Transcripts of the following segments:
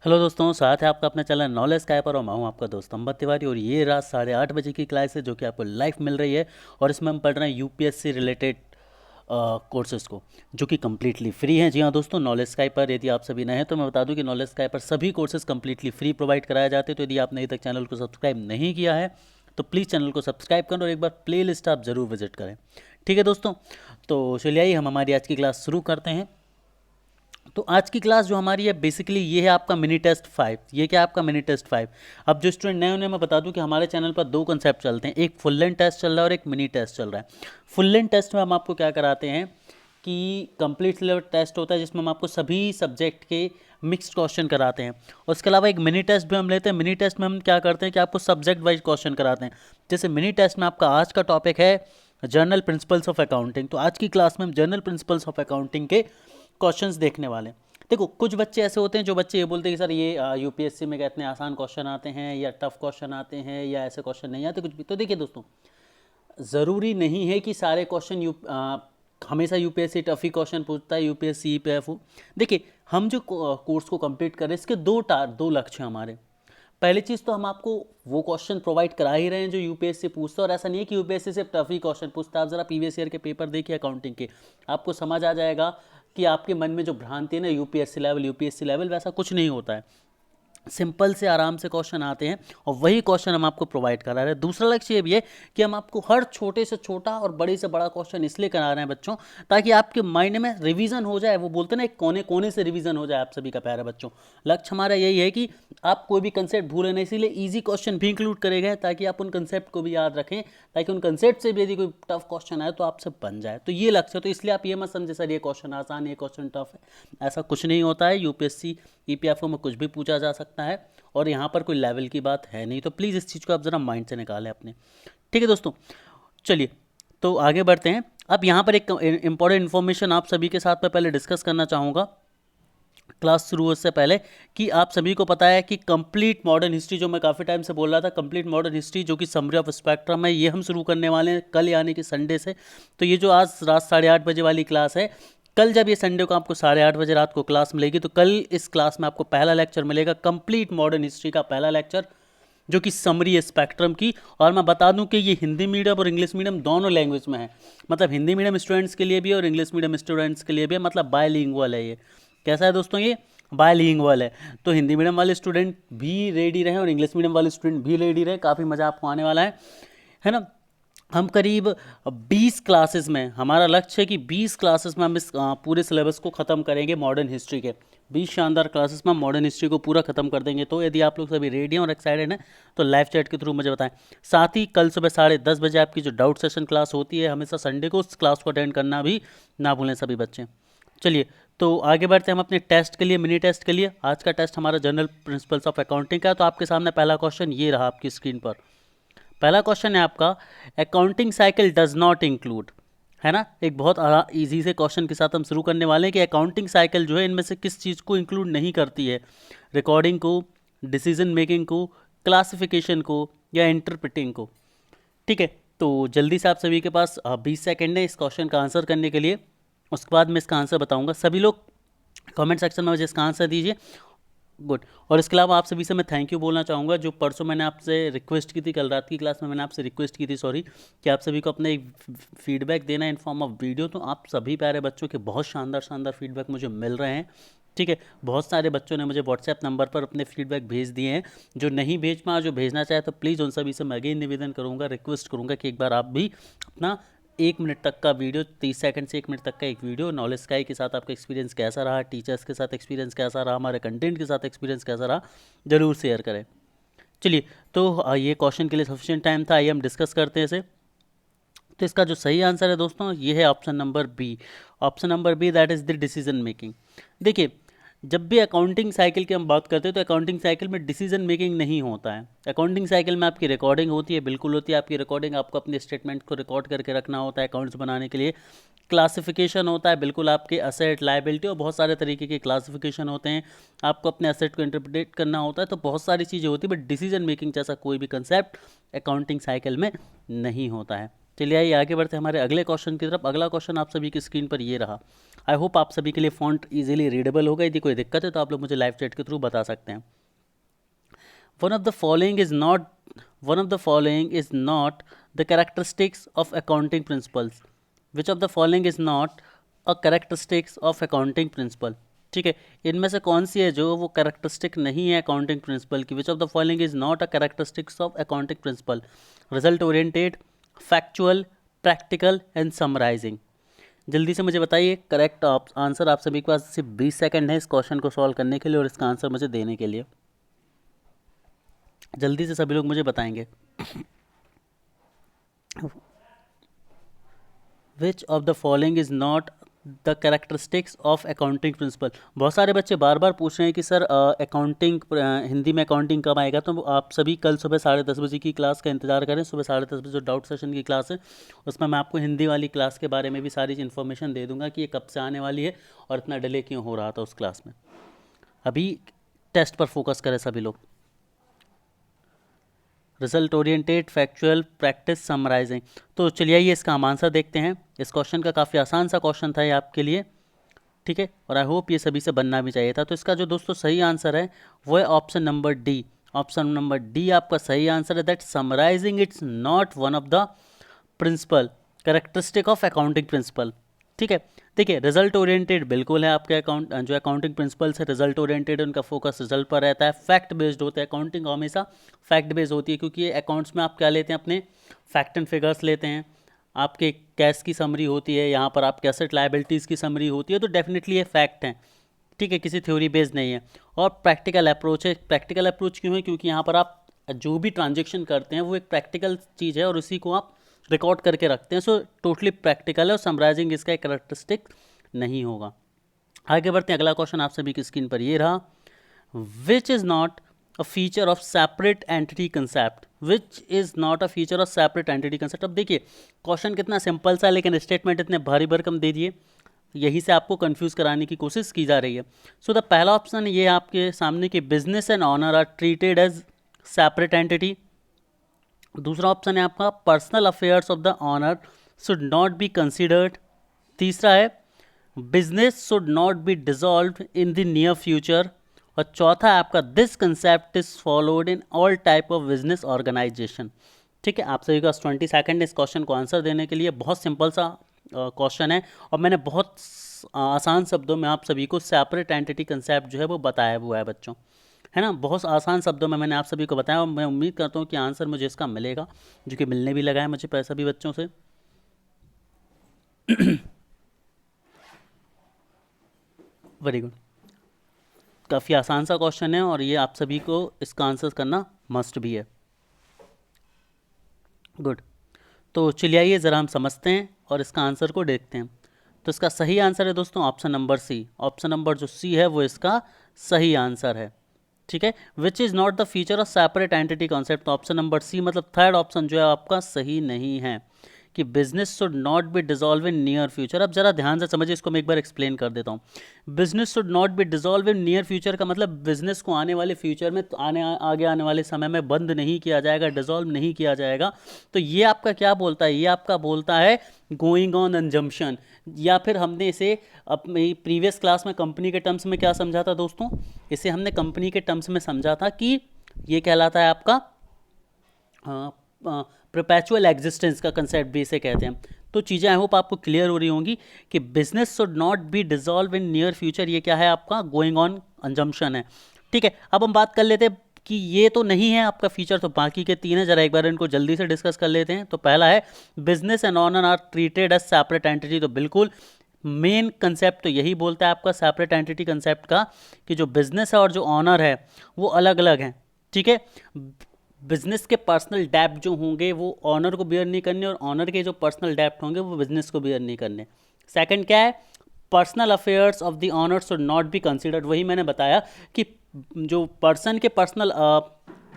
Hello दोस्तों, साथ है आपका अपना चैनल नॉलेज स्काई पर और मैं हूं आपका दोस्त अंबत तिवारी। और ये रात 8:30 बजे की क्लास है जो कि आपको लाइव मिल रही है। और इसमें हम पढ़ रहे हैं यूपीएससी रिलेटेड कोर्सेज़ को, जो कि कम्प्लीटली फ्री हैं। जी हाँ दोस्तों, नॉलेज स्काई पर यदि आप सभी नए हैं तो मैं बता दूं कि नॉलेज स्काई पर सभी कोर्सेज कम्प्लीटली फ्री प्रोवाइड कराए जाते हैं। तो यदि आपने अभी तक चैनल को सब्सक्राइब नहीं किया है तो प्लीज़ चैनल को सब्सक्राइब करें और एक बार प्ले लिस्ट आप ज़रूर विजिट करें। ठीक है दोस्तों, तो चलिए आइए हम हमारी आज की क्लास शुरू करते हैं। तो आज की क्लास जो हमारी है बेसिकली ये है आपका मिनी टेस्ट 5। ये क्या है आपका मिनी टेस्ट 5। अब जो स्टूडेंट नए उन्हें मैं बता दूं कि हमारे चैनल पर दो कंसेप्ट चलते हैं, एक फुल लेंथ टेस्ट चल रहा है और एक मिनी टेस्ट चल रहा है। फुल लेंथ टेस्ट में हम आपको क्या कराते हैं कि कंप्लीट सिलेबस टेस्ट होता है जिसमें हम आपको सभी सब्जेक्ट के मिक्स्ड क्वेश्चन कराते हैं। और उसके अलावा एक मिनी टेस्ट भी हम लेते हैं। मिनी टेस्ट में हम क्या करते हैं कि आपको सब्जेक्ट वाइज क्वेश्चन कराते हैं। जैसे मिनी टेस्ट में आपका आज का टॉपिक है जर्नल प्रिंसिपल्स ऑफ अकाउंटिंग। तो आज की क्लास में हम जर्नल प्रिंसिपल्स ऑफ अकाउंटिंग के क्वेश्चंस देखने वाले हैं। देखो, कुछ बच्चे ऐसे होते हैं जो बच्चे ये बोलते हैं कि सर ये यूपीएससी में इतने आसान क्वेश्चन आते हैं या टफ क्वेश्चन आते हैं या ऐसे क्वेश्चन नहीं आते कुछ भी। तो देखिए दोस्तों, ज़रूरी नहीं है कि सारे क्वेश्चन हमेशा यूपीएससी टफ ही क्वेश्चन पूछता है, यूपीएससी ईपीएफओ। देखिए, हम जो कोर्स को कंप्लीट कर रहे हैं इसके दो लक्ष्य हैं हमारे। पहली चीज़ तो हम आपको वो क्वेश्चन प्रोवाइड करा ही रहे हैं जो यूपीएससी पूछता है। और ऐसा नहीं है कि यूपीएससी सिर्फ टफ ही क्वेश्चन पूछता है। आप ज़रा प्रीवियस ईयर के पेपर देखिए अकाउंटिंग के, आपको समझ आ जाएगा कि आपके मन में जो भ्रांति है ना यूपीएससी लेवल वैसा कुछ नहीं होता है। सिंपल से आराम से क्वेश्चन आते हैं और वही क्वेश्चन हम आपको प्रोवाइड करा रहे हैं। दूसरा लक्ष्य ये भी है कि हम आपको हर छोटे से छोटा और बड़े से बड़ा क्वेश्चन इसलिए करा रहे हैं बच्चों, ताकि आपके माइंड में रिवीजन हो जाए। वो बोलते हैं ना, एक कोने कोने से रिवीजन हो जाए आप सभी का प्यारे बच्चों। लक्ष्य हमारा यही है कि आप कोई भी कंसेप्ट भूलें नहीं, इसीलिए ईजी क्वेश्चन भी इंक्लूड करे गए ताकि आप उन कंसेप्ट को भी याद रखें, ताकि उन कंसेप्ट से भी यदि कोई टफ क्वेश्चन आए तो आपसे बन जाए। तो ये लक्ष्य है। तो इसलिए आप ये मत समझे सर ये क्वेश्चन आसान है, ये क्वेश्चन टफ है। ऐसा कुछ नहीं होता है। यूपीएससी ईपीएफओ में कुछ भी पूछा जा सकता है और यहाँ पर कोई लेवल की बात है नहीं। तो प्लीज़ इस चीज़ को आप ज़रा माइंड से निकालें अपने। ठीक है दोस्तों, चलिए तो आगे बढ़ते हैं। अब यहाँ पर एक इंपॉर्टेंट इन्फॉर्मेशन आप सभी के साथ में पहले डिस्कस करना चाहूँगा क्लास शुरू होने से पहले, कि आप सभी को पता है कि कंप्लीट मॉडर्न हिस्ट्री, जो मैं काफ़ी टाइम से बोल रहा था, कंप्लीट मॉडर्न हिस्ट्री जो कि समरी ऑफ स्पेक्ट्रम है, ये हम शुरू करने वाले हैं कल यानी कि संडे से। तो ये जो आज रात 8:30 बजे वाली क्लास है, कल जब ये संडे को आपको 8:30 बजे रात को क्लास मिलेगी तो कल इस क्लास में आपको पहला लेक्चर मिलेगा, कंप्लीट मॉडर्न हिस्ट्री का पहला लेक्चर, जो कि समरी है स्पेक्ट्रम की। और मैं बता दूं कि ये हिंदी मीडियम और इंग्लिश मीडियम दोनों लैंग्वेज में है। मतलब हिंदी मीडियम स्टूडेंट्स के लिए भी और इंग्लिश मीडियम स्टूडेंट्स के लिए भी, मतलब बायलिंगुअल है ये। कैसा है दोस्तों, ये बायलिंगुअल है। तो हिंदी मीडियम वाले स्टूडेंट भी रेडी रहें और इंग्लिश मीडियम वाले स्टूडेंट भी रेडी रहें। काफ़ी मज़ा आपको आने वाला है ना। हम करीब 20 क्लासेस में, हमारा लक्ष्य है कि 20 क्लासेस में हम इस पूरे सिलेबस को ख़त्म करेंगे मॉडर्न हिस्ट्री के। 20 शानदार क्लासेस में हम मॉडर्न हिस्ट्री को पूरा ख़त्म कर देंगे। तो यदि आप लोग सभी रेडी हैं और एक्साइटेड हैं तो लाइव चैट के थ्रू मुझे बताएं। साथ ही कल सुबह 10:30 बजे आपकी जो डाउट सेशन क्लास होती है हमेशा संडे को, उस क्लास को अटेंड करना भी ना भूलें सभी बच्चे। चलिए तो आगे बढ़ते हैं हम अपने टेस्ट के लिए, मिनी टेस्ट के लिए। आज का टेस्ट हमारा जनरल प्रिंसिपल्स ऑफ अकाउंटिंग का है। तो आपके सामने पहला क्वेश्चन ये रहा आपकी स्क्रीन पर। पहला क्वेश्चन है आपका, accounting cycle does not include, है ना। एक बहुत इजी से क्वेश्चन के साथ हम शुरू करने वाले हैं कि अकाउंटिंग साइकिल जो है इनमें से किस चीज़ को इंक्लूड नहीं करती है। रिकॉर्डिंग को, डिसीजन मेकिंग को, क्लासिफिकेशन को या इंटरप्रिटिंग को। ठीक है, तो जल्दी से आप सभी के पास 20 सेकेंड है इस क्वेश्चन का आंसर करने के लिए। उसके बाद मैं इसका आंसर बताऊंगा। सभी लोग कमेंट सेक्शन में मुझे इसका आंसर दीजिए। गुड। और इसके अलावा आप सभी से मैं थैंक यू बोलना चाहूँगा। जो परसों मैंने आपसे रिक्वेस्ट की थी, कल रात की क्लास में मैंने आपसे रिक्वेस्ट की थी, सॉरी, कि आप सभी को अपने फीडबैक देना इन फॉर्म ऑफ वीडियो। तो आप सभी प्यारे बच्चों के बहुत शानदार शानदार फीडबैक मुझे मिल रहे हैं। ठीक है, बहुत सारे बच्चों ने मुझे व्हाट्सएप नंबर पर अपने फीडबैक भेज दिए हैं। जो नहीं भेज पाए, जो भेजना चाहे तो प्लीज़ उन सभी से मैं अगेन निवेदन करूँगा, रिक्वेस्ट करूँगा कि एक बार आप भी अपना 1 मिनट तक का वीडियो, 30 सेकंड से 1 मिनट तक का एक वीडियो, नॉलेज स्काई के साथ आपका एक्सपीरियंस कैसा रहा, टीचर्स के साथ एक्सपीरियंस कैसा रहा, हमारे कंटेंट के साथ एक्सपीरियंस कैसा रहा, ज़रूर शेयर करें। चलिए, तो ये क्वेश्चन के लिए सफिशिएंट टाइम था, आइए हम डिस्कस करते हैं इसे। तो इसका जो सही आंसर है दोस्तों, ये है option number B. Option number B, that is the decision making. देखिए, जब भी अकाउंटिंग साइकिल की हम बात करते हैं तो अकाउंटिंग साइकिल में डिसीजन मेकिंग नहीं होता है। अकाउंटिंग साइकिल में आपकी रिकॉर्डिंग होती है, बिल्कुल होती है आपकी रिकॉर्डिंग। आपको अपने स्टेटमेंट को रिकॉर्ड करके रखना होता है अकाउंट्स बनाने के लिए। क्लासिफिकेशन होता है, बिल्कुल आपके असेट, लायबिलिटी और बहुत सारे तरीके के क्लासिफिकेशन होते हैं। आपको अपने असेट को इंटरप्रेट करना होता है। तो बहुत सारी चीज़ें होती है, बट डिसीजन मेकिंग जैसा कोई भी कंसेप्ट अकाउंटिंग साइकिल में नहीं होता है। चलिए आइए आगे बढ़ते हैं हमारे अगले क्वेश्चन की तरफ। अगला क्वेश्चन आप सभी की स्क्रीन पर ये रहा। आई होप आप सभी के लिए फॉन्ट इजीली रीडेबल होगा। यदि कोई दिक्कत है तो आप लोग मुझे लाइव चैट के थ्रू बता सकते हैं। One of the following is not the characteristics of accounting principles. Which of the following is not a characteristics of accounting principle. ठीक है, इनमें से कौन सी है जो वो कैरेक्टरिस्टिक नहीं है अकाउंटिंग प्रिंसिपल की। Which of the following is not a characteristics of accounting principle. Result oriented, factual, practical and summarising. जल्दी से मुझे बताइए करेक्ट आंसर। आप सभी के पास सिर्फ 20 सेकंड है इस क्वेश्चन को सॉल्व करने के लिए और इसका आंसर मुझे देने के लिए। जल्दी से सभी लोग मुझे बताएंगे। विच of the following is not the characteristics of accounting principal. बहुत सारे बच्चे बार बार पूछ रहे हैं कि सर अकाउंटिंग हिंदी में अकाउंटिंग कब आएगा। तो आप सभी कल सुबह 10:30 की क्लास का इंतजार करें। सुबह 10:30 जो डाउट सेशन की क्लास है उसमें मैं आपको हिंदी वाली क्लास के बारे में भी सारी इन्फॉर्मेशन दे दूंगा कि ये कब से आने वाली है और इतना डिले क्यों हो रहा था उस क्लास में। अभी टेस्ट पर फोकस करें सभी लोग। Result oriented, factual, practice, summarising. तो चलिए आइए इसका हम आंसर देखते हैं। इस क्वेश्चन का काफ़ी आसान सा क्वेश्चन था ये आपके लिए। ठीक है, और आई होप ये सभी से बनना भी चाहिए था। तो इसका जो दोस्तों सही आंसर है वो है option number D. Option number D आपका सही आंसर है। That summarising it's not one of the principle characteristic of accounting principle. ठीक है, देखिए रिजल्ट ओरिएंटेड बिल्कुल है आपके जो अकाउंटिंग प्रिंसिपल्स है रिजल्ट ओरिएंटेड, उनका फोकस रिजल्ट पर रहता है। फैक्ट बेस्ड होता है, अकाउंटिंग हमेशा फैक्ट बेस्ड होती है क्योंकि ये अकाउंट्स में आप क्या लेते हैं, अपने फैक्ट एंड फिगर्स लेते हैं। आपके कैश की समरी होती है, यहाँ पर आपके एसेट लायबिलिटीज़ की समरी होती है। तो डेफिनेटली ये फैक्ट हैं। ठीक है, किसी थ्योरी बेस्ड नहीं है। और प्रैक्टिकल अप्रोच है। प्रैक्टिकल अप्रोच क्यों है, क्योंकि यहाँ पर आप जो भी ट्रांजेक्शन करते हैं वो एक प्रैक्टिकल चीज़ है और उसी को आप रिकॉर्ड करके रखते हैं। सो टोटली प्रैक्टिकल है और समराइजिंग इसका एक कैरेक्टरिस्टिक नहीं होगा। आगे बढ़ते हैं। अगला क्वेश्चन आप सभी की स्क्रीन पर ये रहा। विच is not a feature of separate entity concept. Which is not a feature of separate entity concept. अब देखिए क्वेश्चन कितना सिंपल सा, लेकिन स्टेटमेंट इतने भारी भरकम दे दिए। यही से आपको कंफ्यूज कराने की कोशिश की जा रही है। सो द पहला ऑप्शन ये आपके सामने कि business and owner are treated as separate entity. दूसरा ऑप्शन है आपका personal affairs of the owner should not be considered. तीसरा है business should not be dissolved in the near future. और चौथा है आपका this concept is followed in all type of business organisation. ठीक है, आप सभी का 20 सेकंड इस क्वेश्चन को आंसर देने के लिए। बहुत सिंपल सा क्वेश्चन है और मैंने बहुत आसान शब्दों में आप सभी को सेपरेट एंटिटी कंसेप्ट जो है वो बताया हुआ है बच्चों, है ना। बहुत आसान शब्दों में मैंने आप सभी को बताया और मैं उम्मीद करता हूँ कि आंसर मुझे इसका मिलेगा, जो कि मिलने भी लगा है मुझे पैसा भी बच्चों से। वेरी गुड, काफ़ी आसान सा क्वेश्चन है और ये आप सभी को इसका आंसर करना मस्ट भी है। गुड, तो चलिए आइए ज़रा हम समझते हैं और इसका आंसर को देखते हैं। तो इसका सही आंसर है दोस्तों option number C. Option number जो सी है वो इसका सही आंसर है। ठीक है, which is not the feature of separate entity concept. Option number C मतलब थर्ड ऑप्शन जो है आपका सही नहीं है कि business should not be dissolve in near future. अब जरा ध्यान से समझिए, इसको मैं एक बार एक्सप्लेन कर देता हूँ। Business should not be dissolve in near future का मतलब बिजनेस को आने वाले फ्यूचर में आगे आने वाले समय में बंद नहीं किया जाएगा, डिसॉल्व नहीं किया जाएगा। तो ये आपका क्या बोलता है, ये आपका बोलता है गोइंग ऑन अंजम्पशन, या फिर हमने इसे अपनी प्रीवियस क्लास में कंपनी के टर्म्स में क्या समझा था दोस्तों, इसे हमने कंपनी के टर्म्स में समझा था कि ये कहलाता है आपका परपेचुअल एग्जिस्टेंस का कंसेप्ट भी इसे कहते हैं। तो चीज़ें आई होप आपको क्लियर हो रही होंगी कि business should not be dissolve in near future, ये क्या है आपका गोइंग ऑन अंजम्पशन है। ठीक है, अब हम बात कर लेते हैं कि ये तो नहीं है आपका फीचर, तो बाकी के तीन है, जरा एक बार इनको जल्दी से डिस्कस कर लेते हैं। तो पहला है business and owner are treated as separate entity. तो बिल्कुल मेन कंसेप्ट तो यही बोलता है आपका सेपरेट एंटिटी कंसेप्ट का कि जो बिजनेस है और जो ऑनर है वो अलग अलग हैं। ठीक है, बिजनेस के पर्सनल डेप्ट जो होंगे वो ऑनर को बियर नहीं करने और ऑनर के जो पर्सनल डेप्ट होंगे वो बिजनेस को बियर नहीं करने। सेकंड क्या है, personal affairs of the owner should not be considered. वही मैंने बताया कि जो पर्सन के पर्सनल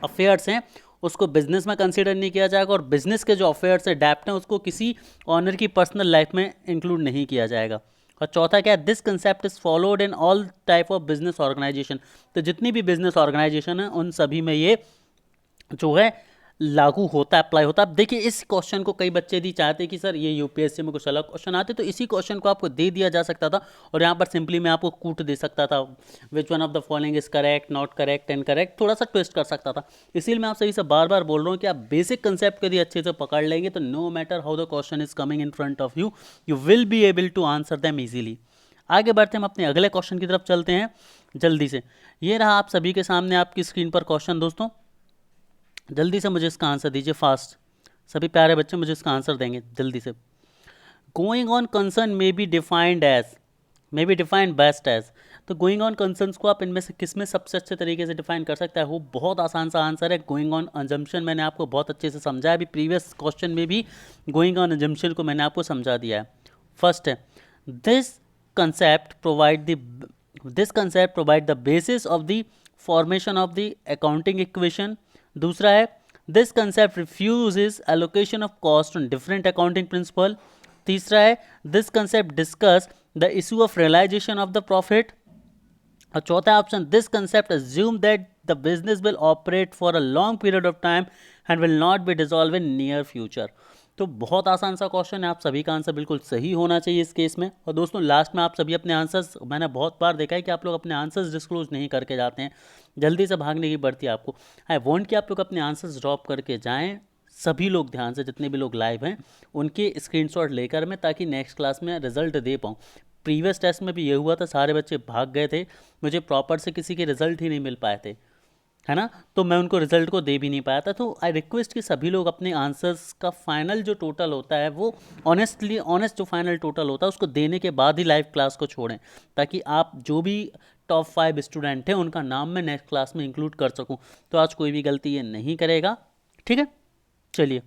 अफेयर्स हैं उसको बिजनेस में कंसिडर नहीं किया जाएगा और बिजनेस के जो अफेयर्स है डेप्ट हैं उसको किसी ऑनर की पर्सनल लाइफ में इंक्लूड नहीं किया जाएगा। और चौथा क्या है, this concept is followed in all type of business organisation. तो जितनी भी बिजनेस ऑर्गेनाइजेशन है उन सभी में ये जो है लागू होता है, अप्लाई होता है। अब देखिए इस क्वेश्चन को कई बच्चे भी चाहते हैं कि सर ये यूपीएससी में कुछ अलग क्वेश्चन आते, तो इसी क्वेश्चन को आपको दे दिया जा सकता था और यहाँ पर सिंपली मैं आपको कूट दे सकता था, which one of the following is correct, not correct, incorrect, थोड़ा सा ट्विस्ट कर सकता था। इसीलिए मैं आप सभी से बार बार बोल रहा हूँ कि आप बेसिक कंसेप्ट यदि अच्छे से पकड़ लेंगे तो no matter how the question is coming in front of you, you will be able to answer them easily. आगे बढ़ते हम अपने अगले क्वेश्चन की तरफ चलते हैं जल्दी से। ये रहा आप सभी के सामने आपकी स्क्रीन पर क्वेश्चन दोस्तों, जल्दी से मुझे इसका आंसर दीजिए फास्ट, सभी प्यारे बच्चे मुझे इसका आंसर देंगे जल्दी से। Going on concern may be defined as, may be defined best as, तो गोइंग ऑन कंसर्न्स को आप इनमें से किस में सबसे अच्छे तरीके से डिफाइन कर सकता है? वो बहुत आसान सा आंसर है, गोइंग ऑन अजम्पशन। मैंने आपको बहुत अच्छे से समझाया, अभी प्रीवियस क्वेश्चन में भी गोइंग ऑन अजम्पशन को मैंने आपको समझा दिया है। फर्स्ट है this concept provide the, this concept provide the basis of the formation of the accounting equation. दूसरा है this concept refuses allocation of cost on different accounting principle. तीसरा है this concept discuss the issue of realisation of the profit. और चौथा option this concept assume that the business will operate for a long period of time and will not be dissolve in near future. तो बहुत आसान सा question है, आप सभी का आंसर बिल्कुल सही होना चाहिए इस केस में। और दोस्तों लास्ट में आप सभी अपने आंसर्स, मैंने बहुत बार देखा है कि आप लोग अपने आंसर्स डिस्क्लोज नहीं करके जाते हैं, जल्दी से भागने की पड़ती है आपको। आई वॉन्ट कि आप लोग अपने आंसर्स ड्रॉप करके जाएँ, सभी लोग ध्यान से, जितने भी लोग लाइव हैं उनके स्क्रीनशॉट लेकर मैं, ताकि नेक्स्ट क्लास में रिजल्ट दे पाऊँ। प्रीवियस टेस्ट में भी ये हुआ था, सारे बच्चे भाग गए थे, मुझे प्रॉपर से किसी के रिजल्ट ही नहीं मिल पाए थे, है ना, तो मैं उनको रिजल्ट को दे भी नहीं पाया था। तो आई रिक्वेस्ट कि सभी लोग अपने आंसर्स का फाइनल जो टोटल होता है वो ऑनेस्टली, ऑनेस्ट जो फाइनल टोटल होता है उसको देने के बाद ही लाइव क्लास को छोड़ें, ताकि आप जो भी टॉप 5 स्टूडेंट हैं उनका नाम मैं नेक्स्ट क्लास में इंक्लूड कर सकूं। तो आज कोई भी गलती ये नहीं करेगा, ठीक है। चलिए,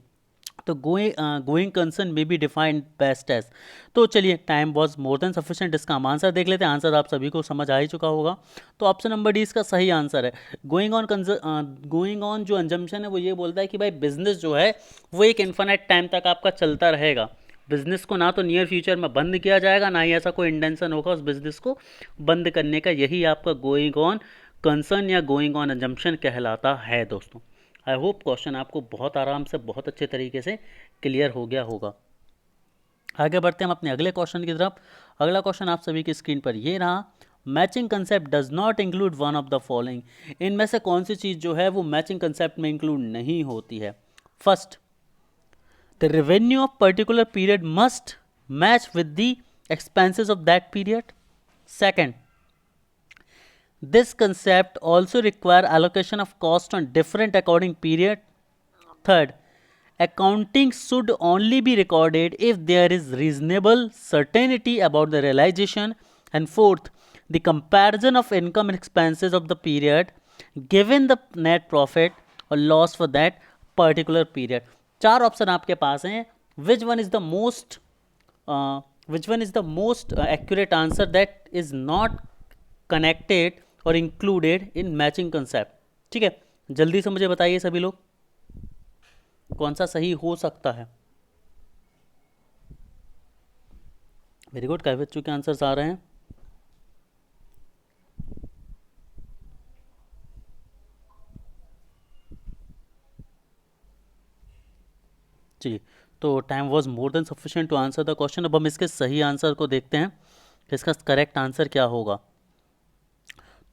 तो going concern may be defined best as, तो चलिए time was more than sufficient, इसका हम आंसर देख लेते हैं। आंसर आप सभी को समझ आ ही चुका होगा, तो ऑप्शन नंबर डी इसका सही आंसर है। गोइंग ऑन जो अंजम्पशन है वो ये बोलता है कि भाई बिजनेस जो है वो एक इन्फिनिट टाइम तक आपका चलता रहेगा। बिजनेस को ना तो नियर फ्यूचर में बंद किया जाएगा, ना ही ऐसा कोई इंटेंशन होगा उस बिजनेस को बंद करने का। यही आपका गोइंग ऑन कंसर्न या गोइंग ऑन अंजम्पशन कहलाता है दोस्तों। आई होप क्वेश्चन आपको बहुत आराम से, बहुत अच्छे तरीके से क्लियर हो गया होगा। आगे बढ़ते हैं हम अपने अगले क्वेश्चन की तरफ। अगला क्वेश्चन आप सभी की स्क्रीन पर ये रहा, matching concept does not include one of the following, इनमें से कौन सी चीज़ जो है वो मैचिंग कंसेप्ट में इंक्लूड नहीं होती है? First, the revenue of particular period must match with the expenses of that period. Second, this concept also require allocation of cost on different accounting period. Third, accounting should only be recorded if there is reasonable certainty about the realization. And fourth, the comparison of income and expenses of the period given the net profit or loss for that particular period. चार option आपके पास हैं, which one is the most accurate answer that is not connected और included in matching concept? ठीक है, जल्दी से मुझे बताइए सभी लोग कौन सा सही हो सकता है। वेरी गुड, कई बच्चों के आंसर्स आ रहे हैं। जी, तो time was more than sufficient to answer the question. अब हम इसके सही आंसर को देखते हैं कि इसका करेक्ट आंसर क्या होगा।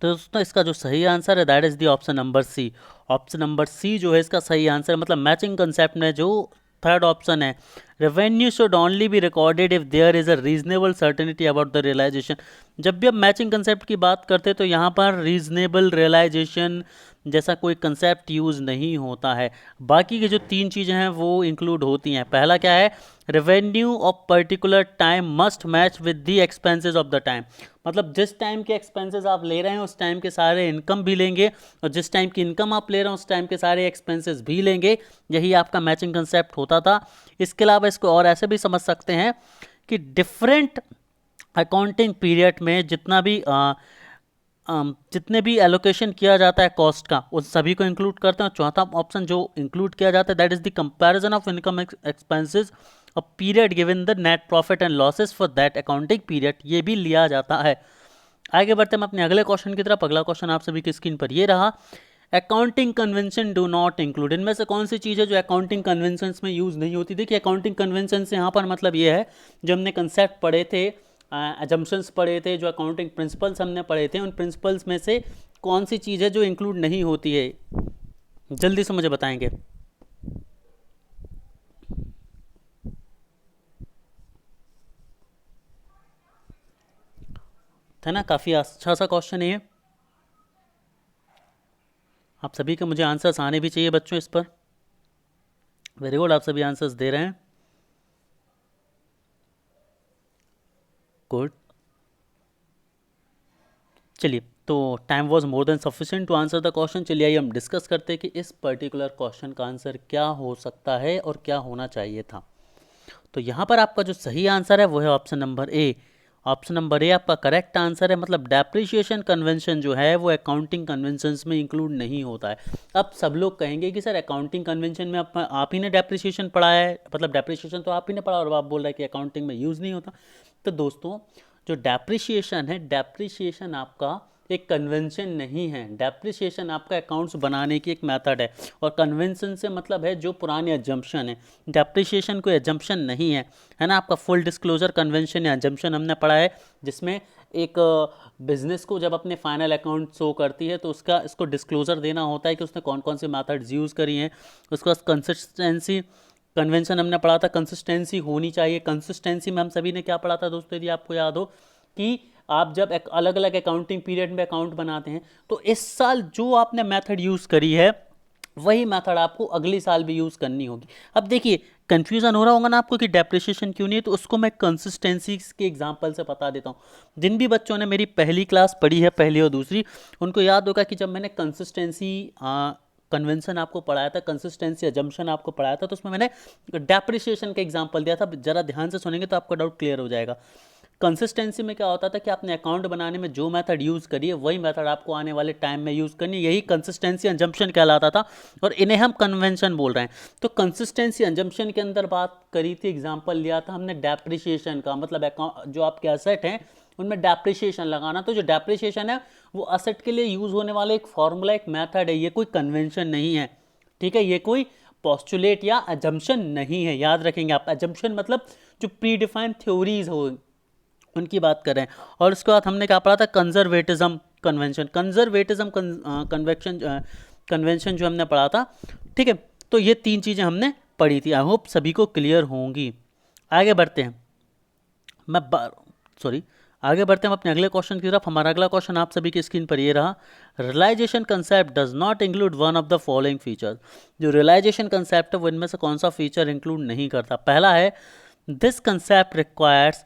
तो दोस्तों इसका जो सही आंसर है that is the option number C. Option number C जो है इसका सही आंसर, मतलब मैचिंग कंसेप्ट में जो थर्ड ऑप्शन है, revenue should only be recorded if there is a reasonable certainty about the realisation. जब भी हम मैचिंग कंसेप्ट की बात करते हैं तो यहाँ पर रीजनेबल रियलाइजेशन जैसा कोई कंसेप्ट यूज़ नहीं होता है। बाकी की जो तीन चीज़ें हैं वो इंक्लूड होती हैं। पहला क्या है, revenue of particular time must match with the expenses of the time, मतलब जिस टाइम के एक्सपेंसेस आप ले रहे हैं उस टाइम के सारे इनकम भी लेंगे, और जिस टाइम की इनकम आप ले रहे हैं उस टाइम के सारे एक्सपेंसेस भी लेंगे। यही आपका मैचिंग कंसेप्ट होता था। इसके अलावा इसको और ऐसे भी समझ सकते हैं कि डिफरेंट अकाउंटिंग पीरियड में जितने भी एलोकेशन किया जाता है कॉस्ट का उस सभी को इंक्लूड करते हैं। चौथा ऑप्शन जो इंक्लूड किया जाता है that is the comparison of income expenses a period given the net profit and losses for that accounting period, ये भी लिया जाता है। आगे बढ़ते हैं हम अपने अगले क्वेश्चन की तरफ। अगला क्वेश्चन आप सभी की स्क्रीन पर ये रहा, accounting convention do not include, इनमें से कौन सी चीज़ है जो अकाउंटिंग कन्वेंशंस में यूज़ नहीं होती? देखिए अकाउंटिंग कन्वेंशन से यहाँ पर मतलब ये है, जो हमने कंसेप्ट पढ़े थे, अजम्पशंस पढ़े थे, जो अकाउंटिंग प्रिंसिपल्स हमने पढ़े थे, उन प्रिंसिपल्स में से कौन सी चीज़ है जो इंक्लूड नहीं होती है? जल्दी से मुझे बताएंगे। है ना, काफ़ी अच्छा सा क्वेश्चन है ये। आप सभी के मुझे आंसर्स आने भी चाहिए बच्चों इस पर। वेरी गुड, आप सभी आंसर्स दे रहे हैं, गुड। चलिए, तो time was more than sufficient to answer the question. चलिए आइए हम डिस्कस करते हैं कि इस पर्टिकुलर क्वेश्चन का आंसर क्या हो सकता है और क्या होना चाहिए था। तो यहाँ पर आपका जो सही आंसर है वो है ऑप्शन नंबर ए। ऑप्शन नंबर ए आपका करेक्ट आंसर है, मतलब डेप्रिसिएशन कन्वेंशन जो है वो अकाउंटिंग कन्वेंशंस में इंक्लूड नहीं होता है। अब सब लोग कहेंगे कि सर अकाउंटिंग कन्वेंशन में आप ही ने डेप्रिसिएशन पढ़ा है, मतलब डेप्रिसिएशन तो आप ही ने पढ़ा और आप बोल रहे हैं कि अकाउंटिंग में यूज़ नहीं होता। तो दोस्तों, जो डेप्रिसिएशन है, डेप्रिसिएशन आपका एक कन्वेंशन नहीं है, डेप्रिसिएशन आपका अकाउंट्स बनाने की एक मेथड है। और कन्वेंशन से मतलब है जो पुराने एजम्पशन है, डेप्रिसिएशन कोई एजम्पशन नहीं है ना। आपका फुल डिस्क्लोजर कन्वेंशन या एजम्पशन हमने पढ़ा है, जिसमें एक बिजनेस को जब अपने फाइनल अकाउंट शो करती है तो इसको डिस्क्लोजर देना होता है कि उसने कौन कौन से मेथड्स यूज़ करी हैं। उसके बाद कंसिस्टेंसी कन्वेंशन हमने पढ़ा था, कंसिस्टेंसी होनी चाहिए। कंसिस्टेंसी में हम सभी ने क्या पढ़ा था दोस्तों, यदि आपको याद हो, कि आप जब अलग अलग अकाउंटिंग पीरियड में अकाउंट बनाते हैं तो इस साल जो आपने मेथड यूज़ करी है वही मेथड आपको अगले साल भी यूज़ करनी होगी। अब देखिए कंफ्यूजन हो रहा होगा ना आपको कि डेप्रिसिएशन क्यों नहीं है, तो उसको मैं कंसिस्टेंसी के एग्जांपल से बता देता हूँ। जिन भी बच्चों ने मेरी पहली क्लास पढ़ी है, पहली और दूसरी, उनको याद होगा कि जब मैंने कंसिस्टेंसी कन्वेंशन आपको पढ़ाया था, कंसिस्टेंसी अजम्पशन आपको पढ़ाया था, तो उसमें मैंने डेप्रिसिएशन का एग्जांपल दिया था। जरा ध्यान से सुनेंगे तो आपका डाउट क्लियर हो जाएगा। कंसिस्टेंसी में क्या होता था कि आपने अकाउंट बनाने में जो मेथड यूज़ करी है वही मेथड आपको आने वाले टाइम में यूज़ करनी है, यही कंसिस्टेंसी अंजम्पशन कहलाता था, और इन्हें हम कन्वेंशन बोल रहे हैं। तो कंसिस्टेंसी अंजम्पशन के अंदर बात करी थी, एग्जांपल लिया था हमने डेप्रिसिएशन का, मतलब अकाउंट जो आपके असेट हैं उनमें डेप्रिसिएशन लगाना। तो जो डेप्रिसिएशन है वो असेट के लिए यूज़ होने वाला एक फॉर्मूला, एक मेथड है, ये कोई कन्वेंशन नहीं है, ठीक है। ये कोई पोस्टुलेट या अजम्पशन नहीं है, याद रखेंगे आप। अजम्पशन मतलब जो प्री डिफाइंड थ्योरीज हो उनकी बात करें। और उसके बाद हमने क्या पढ़ा था, conservatism convention, conservatism convection convention जो हमने पढ़ा था, ठीक है। तो ये तीन चीज़ें हमने पढ़ी थी, आई होप सभी को क्लियर होंगी। आगे बढ़ते हैं, आगे बढ़ते हैं अपने अगले क्वेश्चन की तरफ। हमारा अगला क्वेश्चन आप सभी की स्क्रीन पर ये रहा, realisation concept does not include one of the following features. जो रियलाइजेशन कंसेप्ट है वो इनमें से कौन सा फीचर इंक्लूड नहीं करता? पहला है, this concept requires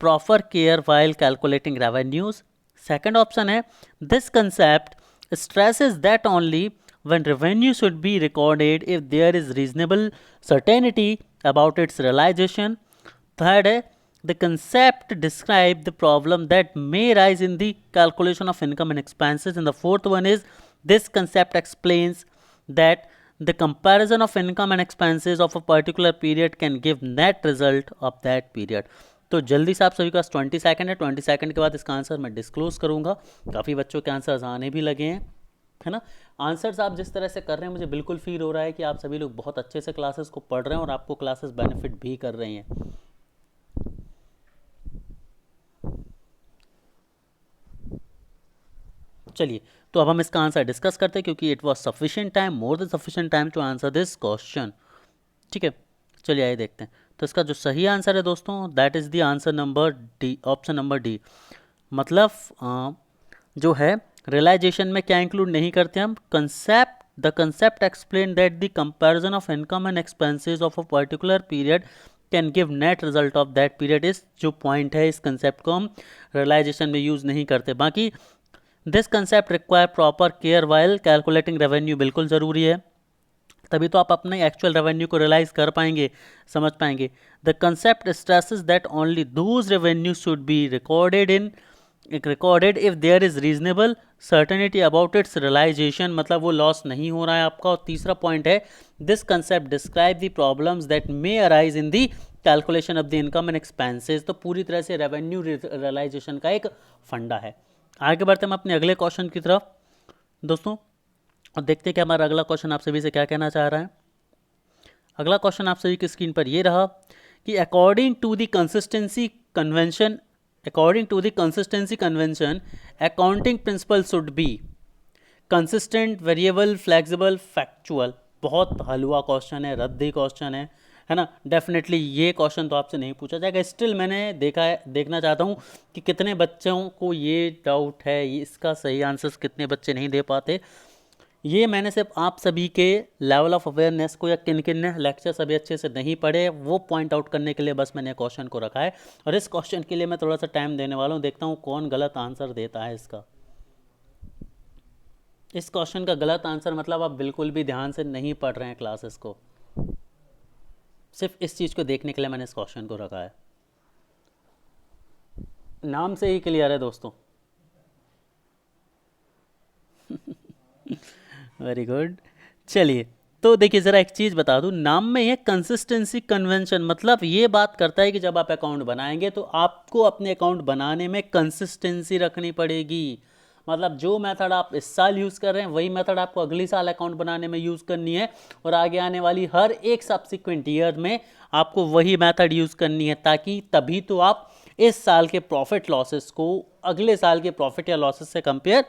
proper care while calculating revenues. Second option है, this concept stresses that only when revenue should be recorded if there is reasonable certainty about its realization. Third है, the concept describe the problem that may arise in the calculation of income and expenses. And the fourth one is, this concept explains that the comparison of income and expenses of a particular period can give net result of that period. तो जल्दी से आप सभी के पास 20 second है, 20 second के बाद इसका आंसर मैं डिस्क्लोज करूंगा। काफ़ी बच्चों के आंसर्स आने भी लगे हैं, है ना। आंसर्स आप जिस तरह से कर रहे हैं मुझे बिल्कुल फील हो रहा है कि आप सभी लोग बहुत अच्छे से क्लासेस को पढ़ रहे हैं और आपको क्लासेस बेनिफिट भी कर रही हैं। चलिए, तो अब हम इसका आंसर डिस्कस करते हैं, क्योंकि it was sufficient time, more than sufficient time to answer this question, ठीक है। चलिए आइए देखते हैं। तो इसका जो सही आंसर है दोस्तों, that is the answer number D, option number D. मतलब जो है रियलाइजेशन में क्या इंक्लूड नहीं करते हम, concept, the concept explain that the comparison of income and expenses of a particular period can give net result of that period. इस जो पॉइंट है, इस कंसेप्ट को हम रियलाइजेशन में यूज़ नहीं करते। बाकी this concept require proper care while calculating revenue, बिल्कुल ज़रूरी है, तभी तो आप अपने एक्चुअल रेवेन्यू को रियलाइज कर पाएंगे, समझ पाएंगे। The concept stresses that only those revenue should be recorded if there is reasonable certainty about its realisation, मतलब वो लॉस नहीं हो रहा है आपका। और तीसरा पॉइंट है, this concept describe the problems that may arise in the calculation of the income and expenses. तो पूरी तरह से रेवेन्यू रियलाइजेशन का एक फंडा है। आगे बढ़ते हम अपने अगले क्वेश्चन की तरफ। दोस्तों और देखते हैं कि हमारा अगला क्वेश्चन आप सभी से क्या कहना चाह रहा है। अगला क्वेश्चन आप सभी की स्क्रीन पर ये रहा कि according to the consistency convention accounting principle should be consistent, variable, flexible, factual. बहुत हलवा क्वेश्चन है, रद्दी क्वेश्चन है ना। डेफिनेटली ये क्वेश्चन तो आपसे नहीं पूछा जाएगा। स्टिल मैंने देखना चाहता हूँ कि कितने बच्चों को ये डाउट है, ये इसका सही आंसर कितने बच्चे नहीं दे पाते। ये मैंने सिर्फ आप सभी के लेवल ऑफ अवेयरनेस को, या किन किन ने लेक्चर सभी अच्छे से नहीं पढ़े वो पॉइंट आउट करने के लिए बस मैंने क्वेश्चन को रखा है। और इस क्वेश्चन के लिए मैं थोड़ा सा टाइम देने वाला हूँ, देखता हूँ कौन गलत आंसर देता है इसका। इस क्वेश्चन का गलत आंसर मतलब आप बिल्कुल भी ध्यान से नहीं पढ़ रहे हैं क्लासेस को। सिर्फ इस चीज़ को देखने के लिए मैंने इस क्वेश्चन को रखा है। नाम से ही क्लियर है दोस्तों। Very good. चलिए, तो देखिए ज़रा एक चीज़ बता दूं, नाम में ये कंसिस्टेंसी कन्वेंशन मतलब ये बात करता है कि जब आप अकाउंट बनाएंगे तो आपको अपने अकाउंट बनाने में कंसिस्टेंसी रखनी पड़ेगी। मतलब जो मेथड आप इस साल यूज़ कर रहे हैं वही मेथड आपको अगली साल अकाउंट बनाने में यूज़ करनी है, और आगे आने वाली हर एक सब्सिक्वेंट ईयर में आपको वही मेथड यूज़ करनी है, ताकि तभी तो आप इस साल के प्रॉफिट लॉसेस को अगले साल के प्रॉफिट या लॉसेस से कंपेयर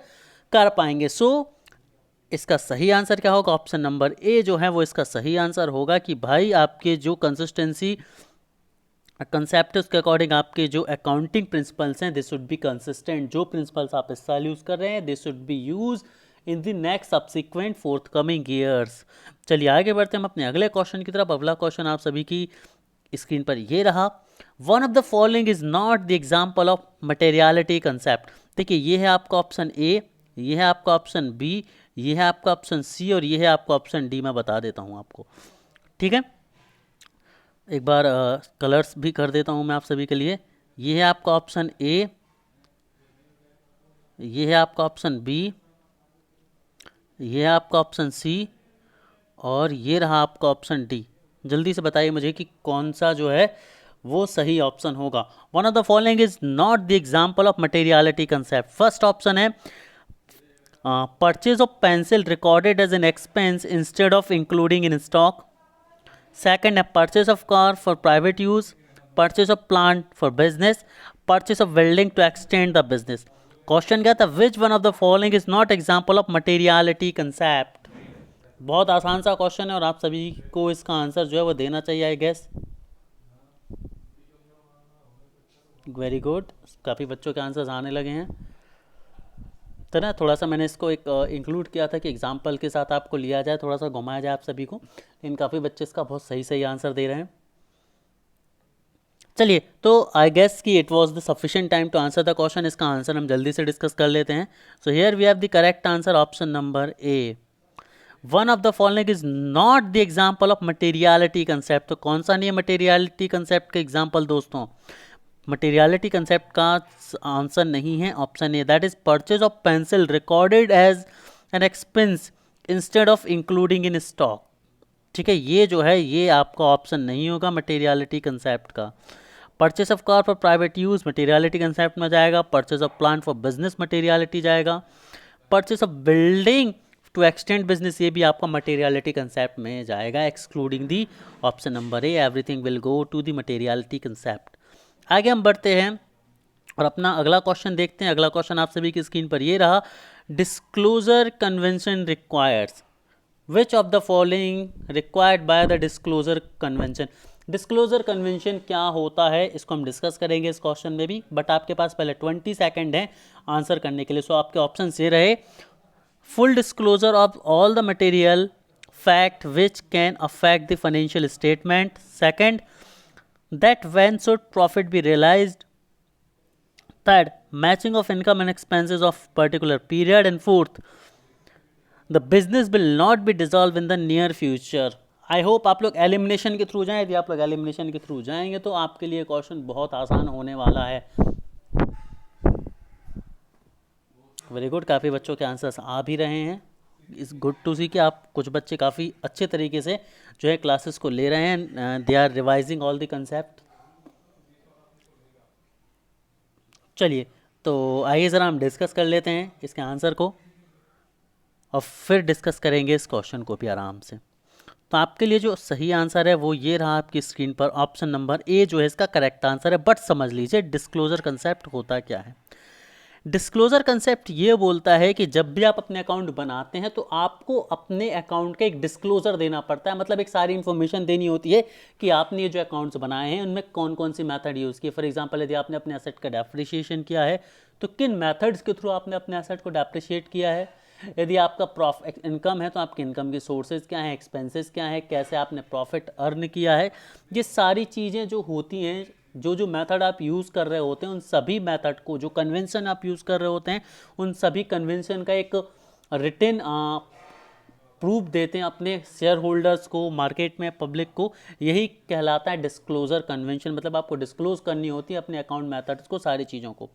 कर पाएंगे। सो इसका सही आंसर क्या होगा? ऑप्शन नंबर ए जो है वो इसका सही आंसर होगा कि भाई आपके जो कंसिस्टेंसी कंसेप्ट है उसके अकॉर्डिंग आपके जो अकाउंटिंग प्रिंसिपल्स हैं दे शुड बी कंसिस्टेंट। जो प्रिंसिपल्स आप इस साल यूज़ कर रहे हैं they should be use in the next subsequent fourth coming years. चलिए आगे बढ़ते हैं हम अपने अगले क्वेश्चन की तरफ। अगला क्वेश्चन आप सभी की स्क्रीन पर ये रहा, one of the following is not the example of materiality concept. देखिए ये है आपका ऑप्शन ए, ये है आपका ऑप्शन बी, ये है आपका ऑप्शन सी और ये है आपका ऑप्शन डी। मैं बता देता हूँ आपको, ठीक है। एक बार कलर्स भी कर देता हूँ मैं आप सभी के लिए। ये है आपका ऑप्शन ए, ये है आपका ऑप्शन बी, ये है आपका ऑप्शन सी और ये रहा आपका ऑप्शन डी। जल्दी से बताइए मुझे कि कौन सा जो है वो सही ऑप्शन होगा। One of the following is not the example of materiality concept. First option है purchase of pencil recorded as an expense instead of including in stock. Second है purchase of car for private use, purchase of plant for business, purchase of building to extend the business. Question क्या था? Which one of the following is not example of materiality concept. बहुत आसान सा question है और आप सभी को इसका आंसर जो है वो देना चाहिए, आई गेस। वेरी गुड, काफ़ी बच्चों के आंसर्स आने लगे हैं। तो ना थोड़ा सा मैंने इसको एक इंक्लूड किया था कि एग्जाम्पल के साथ आपको लिया जाए, थोड़ा सा घुमाया जाए आप सभी को, लेकिन काफ़ी बच्चे इसका बहुत सही सही आंसर दे रहे हैं। चलिए, तो आई गेस कि it was the sufficient time to answer the question. इसका आंसर हम जल्दी से डिस्कस कर लेते हैं। So here we have the correct answer option number A, one of the following is not the example of materiality concept. तो कौन सा नहीं है मटेरियलिटी कंसेप्ट का एग्जाम्पल दोस्तों? मटेरियलिटी कंसेप्ट का आंसर नहीं है option A, that is purchase of pencil recorded as an expense instead of including in stock. ठीक है, ये जो है ये आपका ऑप्शन नहीं होगा मटेरियलिटी कंसेप्ट का। Purchase of car for private use materiality concept में जाएगा। Purchase of plant for business materiality जाएगा। Purchase of building to extend business ये भी आपका मटेरियलिटी कंसेप्ट में जाएगा, excluding the option number A, everything will go to the materiality concept. आगे हम बढ़ते हैं और अपना अगला क्वेश्चन देखते हैं। अगला क्वेश्चन आप सभी की स्क्रीन पर ये रहा, disclosure convention requires which of the following required by the disclosure convention. Disclosure convention क्या होता है इसको हम डिस्कस करेंगे इस क्वेश्चन में भी, बट आपके पास पहले 20 सेकेंड है आंसर करने के लिए। सो आपके ऑप्शन ये रहे, full disclosure of all the material fact which can affect the financial statement. Second, that when should profit be realized. Third, matching of income and expenses of particular period. And fourth, the business will not be dissolved in the near future. I hope आप लोग elimination के through जाएं। यदि आप लोग elimination के through जाएंगे तो आपके लिए क्वेश्चन बहुत आसान होने वाला है। वेरी गुड, काफ़ी बच्चों के आंसर्स आ भी रहे हैं। इस गुड टू सी कि आप कुछ बच्चे काफ़ी अच्छे तरीके से जो है क्लासेस को ले रहे हैं, they are revising all the concept. चलिए, तो आइए ज़रा हम डिस्कस कर लेते हैं इसके आंसर को। और फिर डिस्कस करेंगे इस क्वेश्चन को भी आराम से। तो आपके लिए जो सही आंसर है वो ये रहा आपकी स्क्रीन पर, ऑप्शन नंबर ए जो है इसका करेक्ट आंसर है। बट समझ लीजिए डिस्क्लोजर कंसेप्ट होता क्या है। डिस्क्लोजर कंसेप्ट ये बोलता है कि जब भी आप अपने अकाउंट बनाते हैं तो आपको अपने अकाउंट का एक डिस्क्लोजर देना पड़ता है, मतलब एक सारी इन्फॉर्मेशन देनी होती है कि आपने ये जो अकाउंट्स बनाए हैं उनमें कौन कौन सी मेथड यूज़ की। फॉर एग्जांपल यदि आपने अपने एसेट का डेप्रिसिएशन किया है तो किन मेथड्स के थ्रू आपने अपने एसेट को डेप्रिशिएट किया है। यदि आपका प्रॉफिट इनकम है तो आपके इनकम के सोर्सेज क्या हैं, एक्सपेंसेस क्या हैं, कैसे आपने प्रॉफिट अर्न किया है। ये सारी चीज़ें जो होती हैं, जो मेथड आप यूज़ कर रहे होते हैं उन सभी मेथड को, जो कन्वेंशन आप यूज़ कर रहे होते हैं उन सभी कन्वेंशन का एक रिटन प्रूफ देते हैं अपने शेयर होल्डर्स को, मार्केट में पब्लिक को। यही कहलाता है डिस्क्लोजर कन्वेंशन, मतलब आपको डिस्क्लोज करनी होती है अपने अकाउंट मेथड्स को, सारी चीज़ों को।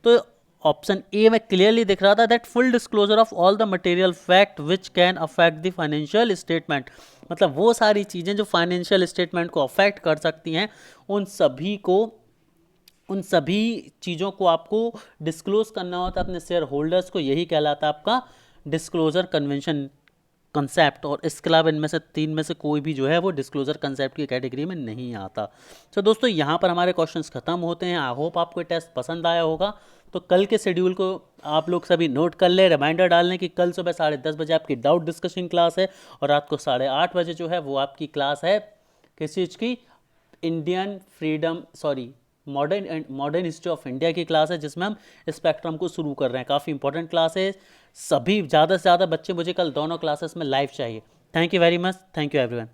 तो ऑप्शन ए में क्लियरली दिख रहा था that full disclosure of all the material fact which can affect the financial statement, मतलब वो सारी चीज़ें जो फाइनेंशियल स्टेटमेंट को अफेक्ट कर सकती हैं उन सभी चीज़ों को आपको डिस्क्लोज करना होता है अपने शेयर होल्डर्स को। यही कहलाता है आपका डिस्क्लोजर कन्वेंशन कंसेप्ट। और इसके अलावा इनमें से तीन में से कोई भी जो है वो डिस्क्लोजर कंसेप्ट की कैटेगरी में नहीं आता। तो दोस्तों यहाँ पर हमारे क्वेश्चंस खत्म होते हैं। आई होप आपको टेस्ट पसंद आया होगा। तो कल के शेड्यूल को आप लोग सभी नोट कर ले, रिमाइंडर डाल लें कि कल सुबह 10:30 बजे आपकी डाउट डिस्कशन क्लास है और रात को 8:30 बजे जो है वो आपकी क्लास है किस चीज़ की, Indian freedom modern history of India की क्लास है, जिसमें हम स्पेक्ट्रम को शुरू कर रहे हैं। काफ़ी इंपॉर्टेंट क्लास है। सभी ज़्यादा से ज़्यादा बच्चे मुझे कल दोनों क्लासेस में लाइव चाहिए। Thank you very much. Thank you everyone.